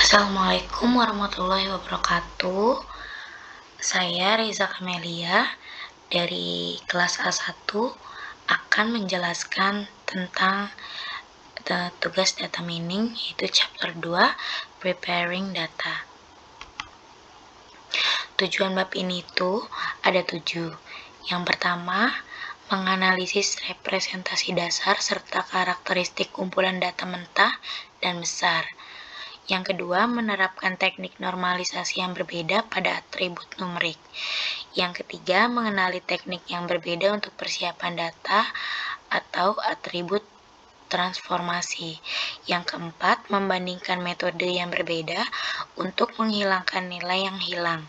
Assalamualaikum warahmatullahi wabarakatuh. Saya Riza Kamelia dari kelas A1 akan menjelaskan tentang tugas data mining, yaitu chapter 2 Preparing Data. Tujuan bab ini tuh ada 7. Yang pertama, menganalisis representasi dasar serta karakteristik kumpulan data mentah dan besar. Yang kedua, menerapkan teknik normalisasi yang berbeda pada atribut numerik. Yang ketiga, mengenali teknik yang berbeda untuk persiapan data atau atribut transformasi. Yang keempat, membandingkan metode yang berbeda untuk menghilangkan nilai yang hilang.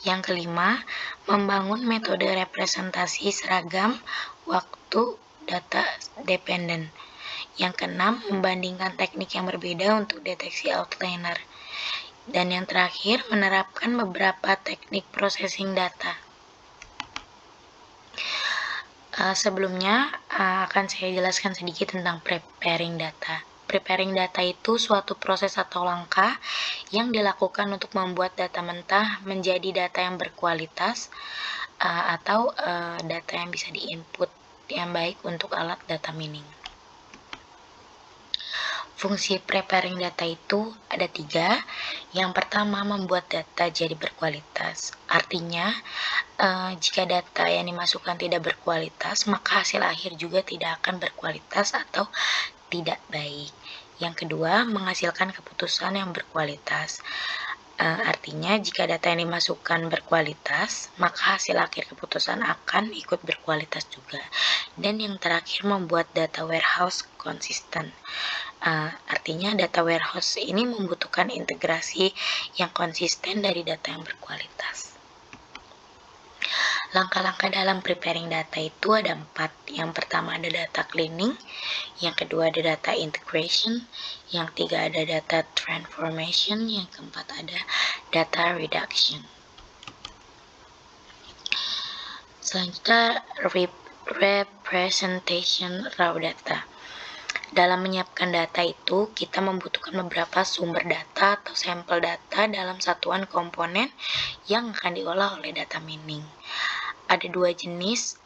Yang kelima, membangun metode representasi seragam waktu data dependen. Yang keenam, membandingkan teknik yang berbeda untuk deteksi outliner. Dan yang terakhir, menerapkan beberapa teknik processing data. Sebelumnya akan saya jelaskan sedikit tentang preparing data. Preparing data itu suatu proses atau langkah yang dilakukan untuk membuat data mentah menjadi data yang berkualitas atau data yang bisa diinput yang baik untuk alat data mining. Fungsi preparing data itu ada 3. Yang pertama, membuat data jadi berkualitas. Artinya, jika data yang dimasukkan tidak berkualitas, maka hasil akhir juga tidak akan berkualitas atau tidak baik. Yang kedua, menghasilkan keputusan yang berkualitas. Artinya, jika data yang dimasukkan berkualitas, maka hasil akhir keputusan akan ikut berkualitas juga. Dan yang terakhir, membuat data warehouse konsisten. Artinya data warehouse ini membutuhkan integrasi yang konsisten dari data yang berkualitas. Langkah-langkah dalam preparing data itu ada 4. Yang pertama ada data cleaning, yang kedua ada data integration, yang ketiga ada data transformation, yang keempat ada data reduction. Selanjutnya representation raw data. Dalam menyiapkan data itu, kita membutuhkan beberapa sumber data atau sampel data dalam satuan komponen yang akan diolah oleh data mining. Ada 2 jenis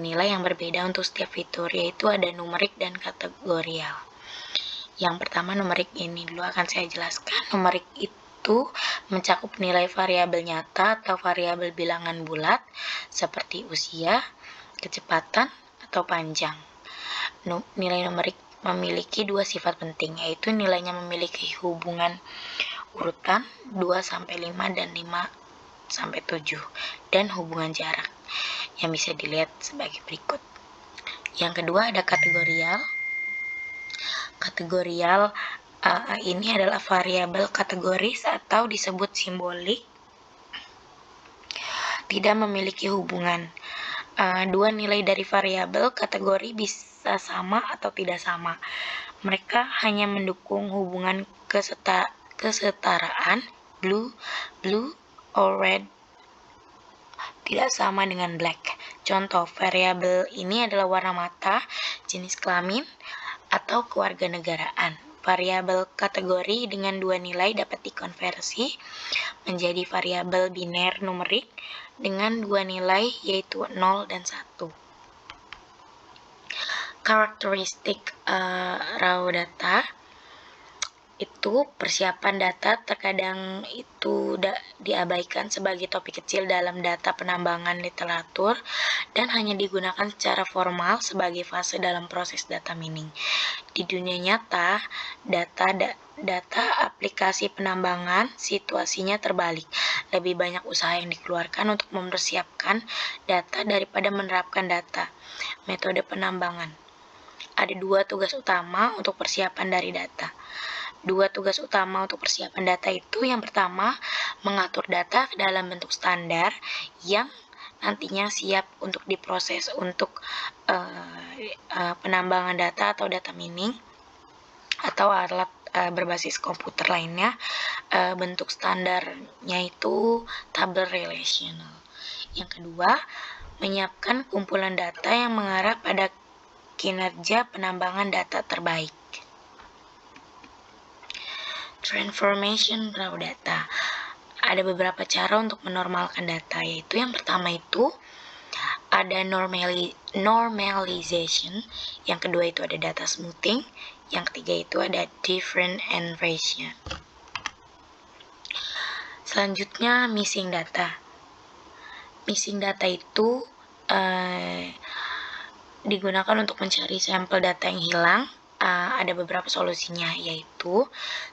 nilai yang berbeda untuk setiap fitur, yaitu ada numerik dan kategorial. Yang pertama, numerik ini dulu akan saya jelaskan. Numerik itu mencakup nilai variabel nyata atau variabel bilangan bulat seperti usia, kecepatan, atau panjang. Nilai numerik memiliki 2 sifat penting, yaitu nilainya memiliki hubungan urutan 2-5 dan 5-7 dan hubungan jarak yang bisa dilihat sebagai berikut. Yang kedua ada kategorial. Kategorial ini adalah variabel kategoris atau disebut simbolik, tidak memiliki hubungan. 2 nilai dari variabel kategori bisa sama atau tidak sama. Mereka hanya mendukung hubungan kesetaraan blue or red tidak sama dengan black. Contoh, variabel ini adalah warna mata, jenis kelamin, atau kewarganegaraan. Variabel kategori dengan 2 nilai dapat dikonversi menjadi variabel biner numerik dengan 2 nilai, yaitu 0 dan 1. Karakteristik raw data itu persiapan data terkadang itu diabaikan sebagai topik kecil dalam data penambangan literatur dan hanya digunakan secara formal sebagai fase dalam proses data mining. Di dunia nyata, data aplikasi penambangan situasinya terbalik. Lebih banyak usaha yang dikeluarkan untuk mempersiapkan data daripada menerapkan data. Metode penambangan. Ada 2 tugas utama untuk persiapan dari data. 2 tugas utama untuk persiapan data itu, yang pertama, mengatur data dalam bentuk standar yang nantinya siap untuk diproses untuk penambangan data atau data mining atau alat berbasis komputer lainnya. Bentuk standarnya itu tabel relational. Yang kedua, menyiapkan kumpulan data yang mengarah pada kinerja penambangan data terbaik. Transformation raw data. Ada beberapa cara untuk menormalkan data, yaitu yang pertama itu ada normalization, yang kedua itu ada data smoothing, yang ketiga itu ada different inversion. Selanjutnya missing data. Missing data itu digunakan untuk mencari sampel data yang hilang. Ada beberapa solusinya, yaitu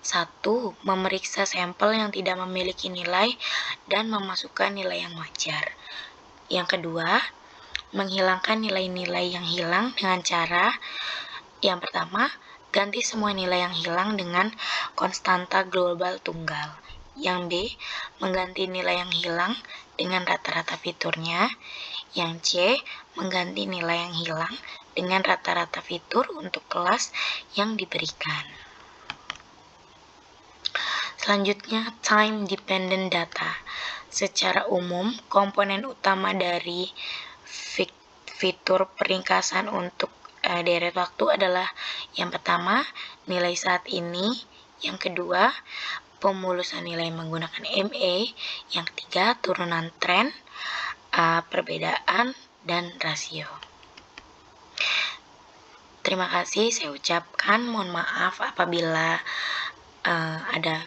1. Memeriksa sampel yang tidak memiliki nilai dan memasukkan nilai yang wajar. Yang kedua, menghilangkan nilai-nilai yang hilang dengan cara yang pertama, ganti semua nilai yang hilang dengan konstanta global tunggal. Yang B, mengganti nilai yang hilang dengan rata-rata fiturnya. Yang C, mengganti nilai yang hilang dengan rata-rata fitur untuk kelas yang diberikan. Selanjutnya, time dependent data. Secara umum, komponen utama dari fitur peringkasan untuk deret waktu adalah yang pertama, nilai saat ini, yang kedua, pemulusan nilai menggunakan MA, yang ketiga, turunan tren, perbedaan, dan rasio. Terima kasih, saya ucapkan mohon maaf apabila ada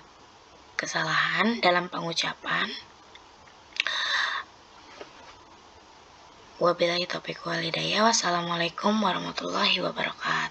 kesalahan dalam pengucapan. Wabillahi taufiq wal hidayah. Wassalamualaikum warahmatullahi wabarakatuh.